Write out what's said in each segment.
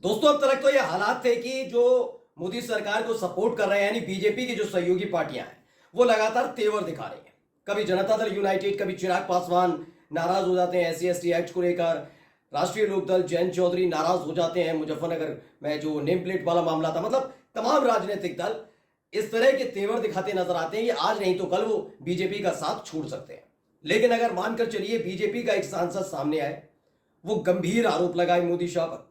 दोस्तों, अब तक तो ये हालात थे कि जो मोदी सरकार को सपोर्ट कर रहे हैं यानी बीजेपी की जो सहयोगी पार्टियां हैं वो लगातार तेवर दिखा रही हैं। कभी जनता दल यूनाइटेड, कभी चिराग पासवान नाराज हो जाते हैं SC/ST एक्ट को लेकर। राष्ट्रीय लोकदल जयंत चौधरी नाराज हो जाते हैं मुजफ्फरनगर में जो नेम प्लेट वाला मामला था। मतलब तमाम राजनीतिक दल इस तरह के तेवर दिखाते नजर आते हैं कि आज नहीं तो कल वो बीजेपी का साथ छोड़ सकते हैं। लेकिन अगर मानकर चलिए बीजेपी का एक सांसद सामने आए, वो गंभीर आरोप लगाए मोदी शाह पर,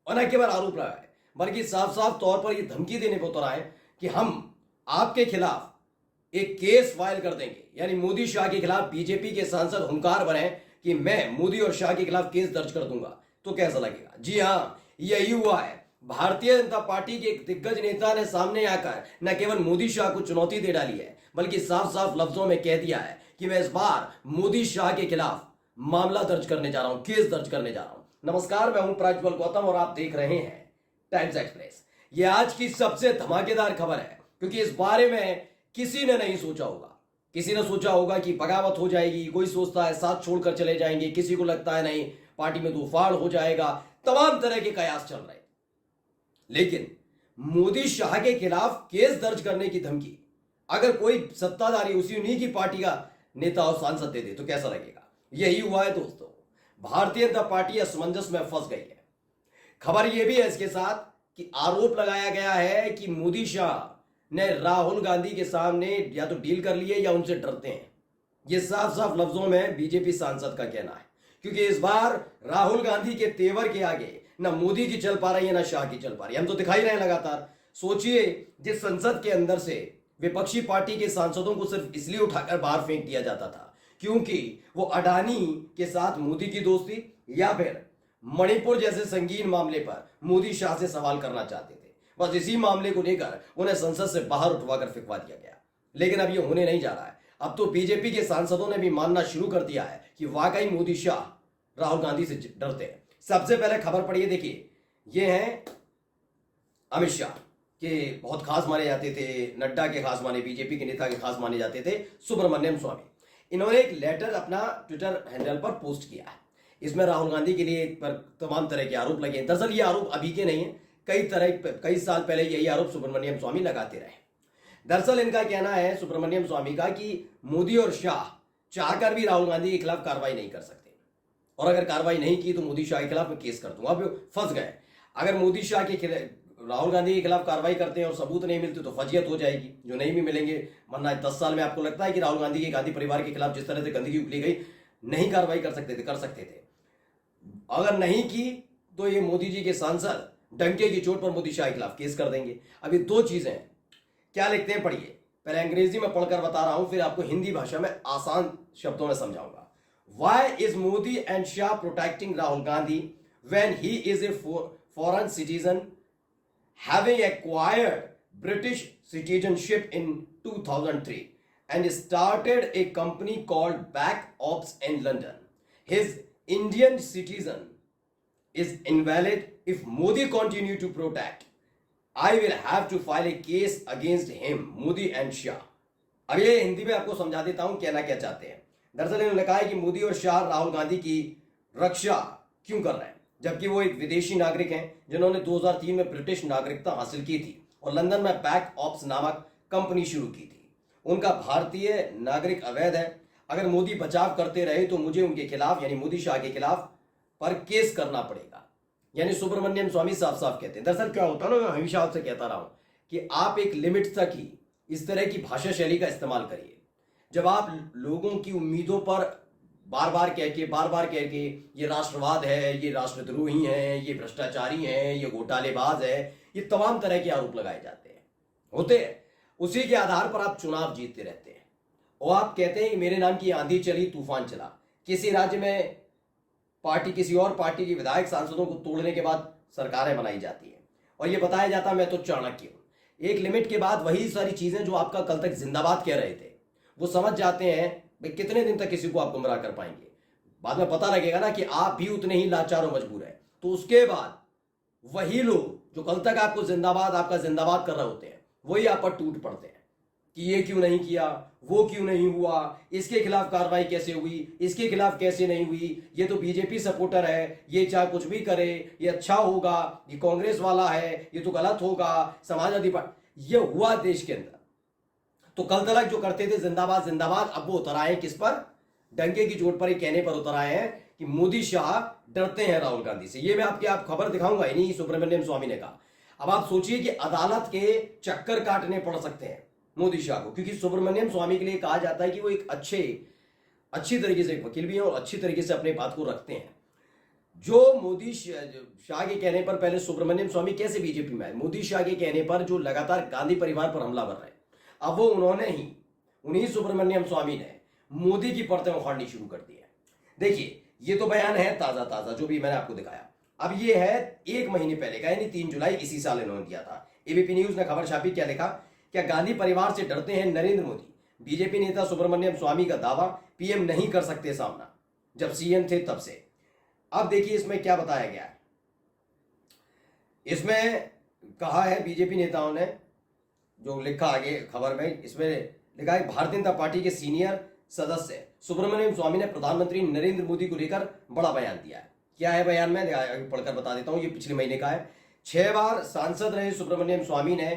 और न केवल आरोप लगाए बल्कि साफ साफ तौर पर यह धमकी देने पर उतर आए कि हम आपके खिलाफ एक केस फाइल कर देंगे। यानी मोदी शाह के खिलाफ बीजेपी के सांसद हुंकार भरे कि मैं मोदी और शाह के खिलाफ केस दर्ज कर दूंगा। तो कैसा लगेगा? जी हां, यही हुआ है। भारतीय जनता पार्टी के एक दिग्गज नेता ने सामने आकर न केवल मोदी शाह को चुनौती दे डाली है बल्कि साफ साफ लफ्जों में कह दिया है कि मैं इस बार मोदी शाह के खिलाफ मामला दर्ज करने जा रहा हूं, केस दर्ज करने जा रहा हूं। नमस्कार, मैं हूं प्रज्वल गौतम और आप देख रहे हैं टाइम्स एक्सप्रेस। यह आज की सबसे धमाकेदार खबर है क्योंकि इस बारे में किसी ने नहीं सोचा होगा। किसी ने सोचा होगा कि बगावत हो जाएगी, कोई सोचता है साथ छोड़कर चले जाएंगे, किसी को लगता है नहीं पार्टी में तूफान हो जाएगा, तमाम तरह के कयास चल रहे। लेकिन मोदी शाह के खिलाफ केस दर्ज करने की धमकी अगर कोई सत्ताधारी उसी उन्हीं की पार्टी का नेता और सांसद दे दे तो कैसा लगेगा? यही हुआ है दोस्तों। भारतीय जनता पार्टी असमंजस में फंस गई है। खबर यह भी है इसके साथ कि आरोप लगाया गया है कि मोदी शाह ने राहुल गांधी के सामने या तो डील कर लिए या उनसे डरते हैं। यह साफ साफ लफ्जों में बीजेपी सांसद का कहना है क्योंकि इस बार राहुल गांधी के तेवर के आगे ना मोदी की चल पा रही है ना शाह की चल पा रही है। हम तो दिखाई रहे हैं लगातार। सोचिए, जिस संसद के अंदर से विपक्षी पार्टी के सांसदों को सिर्फ इसलिए उठाकर बाहर फेंक दिया जाता था क्योंकि वो अडानी के साथ मोदी की दोस्ती या फिर मणिपुर जैसे संगीन मामले पर मोदी शाह से सवाल करना चाहते थे। बस इसी मामले को लेकर उन्हें संसद से बाहर उठवाकर फेंकवा दिया गया। लेकिन अब ये होने नहीं जा रहा है। अब तो बीजेपी के सांसदों ने भी मानना शुरू कर दिया है कि वाकई मोदी शाह राहुल गांधी से डरते हैं। सबसे पहले खबर पढ़िए, देखिए। ये हैं अमित शाह के बहुत खास माने जाते थे, नड्डा के खास माने, बीजेपी के नेता के खास माने जाते थे सुब्रमण्यम स्वामी। इन्होंने एक लेटर अपना ट्विटर हैंडल पर पोस्ट किया है। इसमें राहुल गांधी के लिए पर तमाम तरह के आरोप लगे हैं। दरअसल ये आरोप अभी के नहीं है, कई साल पहले यही आरोप सुब्रमण्यम स्वामी लगाते रहे। दरअसल इनका कहना है सुब्रमण्यम स्वामी का कि मोदी और शाह चाहकर भी राहुल गांधी के खिलाफ कार्रवाई नहीं कर सकते, और अगर कार्रवाई नहीं की तो मोदी शाह के खिलाफ मैं केस कर दूंगा। अब फंस गए। अगर मोदी शाह के राहुल गांधी के खिलाफ कार्रवाई करते हैं और सबूत नहीं मिलते तो फजियत हो जाएगी, जो नहीं भी मिलेंगे। वरना 10 साल में आपको लगता है कि राहुल गांधी के गांधी परिवार के खिलाफ जिस तरह से गंदगी उगली गई, नहीं कार्रवाई कर सकते थे? कर सकते थे। अगर नहीं की तो ये मोदी जी के सांसद डंके की चोट पर मोदी शाह के खिलाफ केस कर देंगे। अभी दो चीजें हैं, क्या लिखते हैं पढ़िए। पहले अंग्रेजी में पढ़कर बता रहा हूं, फिर आपको हिंदी भाषा में आसान शब्दों में समझाऊंगा। Why is Modi and Shah protecting Rahul Gandhi when he is a foreign citizen having acquired British citizenship in 2003 and started a company called Back Ops in London? His Indian citizen is invalid. If Modi continue to protect, I will have to file a case against him, Modi and Shah. अब ये हिंदी में आपको समझा देता हूं कहना क्या चाहते हैं। दरअसल इन्होंने कहा है कि मोदी और शाह राहुल गांधी की रक्षा क्यों कर रहे हैं, जबकि वो एक विदेशी नागरिक हैं जिन्होंने 2003 में ब्रिटिश नागरिकता हासिल की थी और लंदन में बैक ऑप्स नामक कंपनी शुरू की थी। उनका भारतीय नागरिक अवैध है। अगर मोदी बचाव करते रहे तो मुझे उनके खिलाफ यानी मोदी शाह के खिलाफ पर केस करना पड़ेगा, यानी सुब्रमण्यम स्वामी साफ साफ कहते हैं। दरअसल क्या होता है ना, मैं हमेशा आपसे कहता रहा हूं कि आप एक लिमिट तक ही इस तरह की भाषा शैली का इस्तेमाल करिए। जब आप लोगों की उम्मीदों पर बार बार कह के ये राष्ट्रवाद है, ये राष्ट्रद्रोही हैं, ये भ्रष्टाचारी हैं, ये घोटालेबाज है, ये तमाम तरह के आरोप लगाए जाते होते हैं, उसी के आधार पर आप चुनाव जीतते रहते हैं। और आप कहते हैं कि मेरे नाम की आंधी चली तूफान चला। किसी राज्य में पार्टी किसी और पार्टी के विधायक सांसदों को तोड़ने के बाद सरकारें बनाई जाती है और ये बताया जाता मैं तो चाणक्य हूं। एक लिमिट के बाद वही सारी चीजें जो आपका कल तक जिंदाबाद कह रहे थे वो समझ जाते हैं भाई कितने दिन तक किसी को आप गुमराह कर पाएंगे। बाद में पता लगेगा ना कि आप भी उतने ही लाचार और मजबूर हैं। तो उसके बाद वही लोग जो कल तक आपको जिंदाबाद आपका जिंदाबाद कर रहे होते हैं वही आप पर टूट पड़ते हैं। कि ये क्यों नहीं किया, वो क्यों नहीं हुआ, इसके खिलाफ कार्रवाई कैसे हुई, इसके खिलाफ कैसे नहीं हुई, ये तो बीजेपी सपोर्टर है, ये चाहे कुछ भी करे ये अच्छा होगा, ये कांग्रेस वाला है, ये तो गलत होगा, समाजवादी पार्टी, ये हुआ देश के अंदर। तो कल तक जो करते थे जिंदाबाद जिंदाबाद, अब वो उतर आए किस पर, डंके की चोट पर ही कहने पर उतर आए हैं कि मोदी शाह डरते हैं राहुल गांधी से। ये मैं आप खबर दिखाऊंगा, इन्हीं सुब्रमण्यम स्वामी ने कहा। अब आप सोचिए कि अदालत के चक्कर काटने पड़ सकते हैं मोदी शाह को, क्योंकि सुब्रमण्यम स्वामी के लिए कहा जाता है कि वो एक अच्छी तरीके से वकील भी हैं और अच्छी तरीके से अपने बात को रखते हैं। जो मोदी शाह के कहने पर, पहले सुब्रमण्यम स्वामी कैसे बीजेपी में आए, मोदी शाह के कहने पर जो लगातार गांधी परिवार पर हमला कर रहे हैं, अब वो उन्हीं सुब्रमण्यम स्वामी ने मोदी की परतें उखाड़नी शुरू कर दी है। देखिए ये तो बयान है ताजा जो भी मैंने आपको दिखाया। अब ये है 1 महीने पहले का, यानी 3 जुलाई इसी साल इन्होंने दिया था। एबीपी न्यूज ने खबर छापी, क्या लिखा, क्या गांधी परिवार से डरते हैं नरेंद्र मोदी, बीजेपी नेता सुब्रमण्यम स्वामी का दावा, पीएम नहीं कर सकते सामना, जब सीएम थे तब से। अब देखिए इसमें क्या बताया गया है। इसमें कहा है बीजेपी नेताओं ने, जो लिखा आगे खबर में, इसमें लिखा है भारतीय जनता पार्टी के सीनियर सदस्य सुब्रमण्यम स्वामी ने प्रधानमंत्री नरेंद्र मोदी को लेकर बड़ा बयान दिया है। क्या है बयान में, पढ़कर बता देता हूं। ये पिछले महीने का है। 6 बार सांसद रहे सुब्रमण्यम स्वामी ने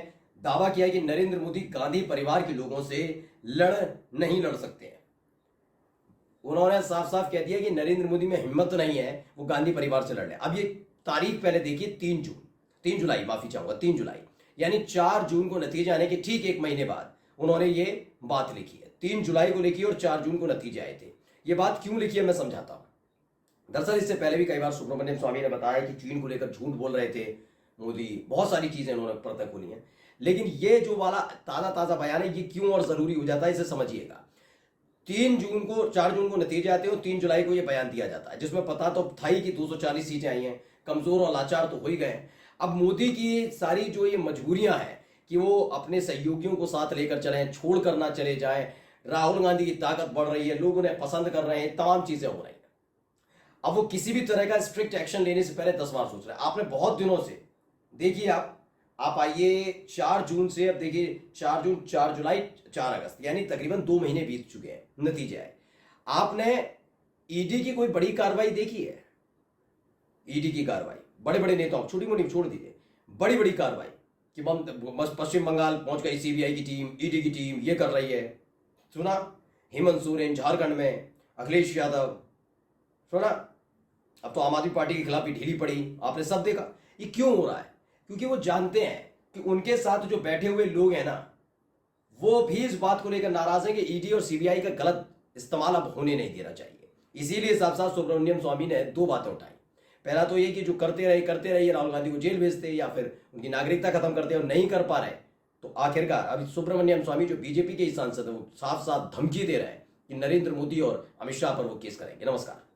दावा किया कि नरेंद्र मोदी गांधी परिवार के लोगों से नहीं लड़ सकते हैं। उन्होंने साफ साफ कह दिया कि नरेंद्र मोदी में हिम्मत नहीं है वो गांधी परिवार से लड़ ले। अब ये तारीख पहले देखिए, 3 जुलाई, माफी चाहूंगा, 3 जुलाई, यानी 4 जून को नतीजे आने के ठीक 1 महीने बाद उन्होंने ये बात लिखी है। 3 जुलाई को लिखी और 4 जून को नतीजे आए थे। ये बात क्यों लिखी है मैं समझाता हूं। दरअसल इससे पहले भी कई बार सुब्रमण्यम स्वामी ने बताया कि चीन को लेकर झूठ बोल रहे थे मोदी, बहुत सारी चीजें उन्होंने परतें खोली हैं। लेकिन ये जो वाला ताजा बयान है, ये क्यों और जरूरी हो जाता है, इसे समझिएगा। 4 जून को नतीजे आते हैं और 3 जुलाई को ये बयान दिया जाता है, जिसमें पता तो था ही कि 240 सीटें आई हैं, कमजोर और लाचार तो हो ही गए। अब मोदी की सारी जो ये मजबूरियां हैं कि वो अपने सहयोगियों को साथ लेकर चले, छोड़ कर ना चले जाए, राहुल गांधी की ताकत बढ़ रही है, लोग उन्हें पसंद कर रहे हैं, तमाम चीजें हो रही हैं। अब वो किसी भी तरह का स्ट्रिक्ट एक्शन लेने से पहले 10 बार सोच रहे हैं। आपने बहुत दिनों से देखिए, आप आइए 4 जून से, अब देखिए 4 जून, 4 जुलाई, 4 अगस्त, यानी तकरीबन 2 महीने बीत चुके हैं, नतीजे आए। आपने ईडी की कोई बड़ी कार्रवाई देखी है? ईडी की कार्रवाई, बड़े बड़े नेताओं, छोटी मोटी छोड़ दीजिए, बड़ी बड़ी कार्रवाई कि पश्चिम बंगाल पहुंच गई सीबीआई की टीम, ईडी की टीम ये कर रही है। सुना हेमंत सोरेन झारखंड में, अखिलेश यादव, सुना अब तो आम आदमी पार्टी के खिलाफ भी ढीली पड़ी, आपने सब देखा। ये क्यों हो रहा है? क्योंकि वो जानते हैं कि उनके साथ जो बैठे हुए लोग हैं ना, वो भी इस बात को लेकर नाराज हैं कि ईडी और सीबीआई का गलत इस्तेमाल अब होने नहीं देना चाहिए। इसीलिए साफ साफ सुब्रमण्यम स्वामी ने 2 बातें उठाई। पहला तो ये कि जो करते रहे राहुल गांधी को जेल भेजते या फिर उनकी नागरिकता खत्म करते और नहीं कर पा रहे, तो आखिरकार अभी सुब्रमण्यम स्वामी जो बीजेपी के ही सांसद है, वो साफ साफ धमकी दे रहे हैं कि नरेंद्र मोदी और अमित शाह पर वो केस करेंगे। नमस्कार।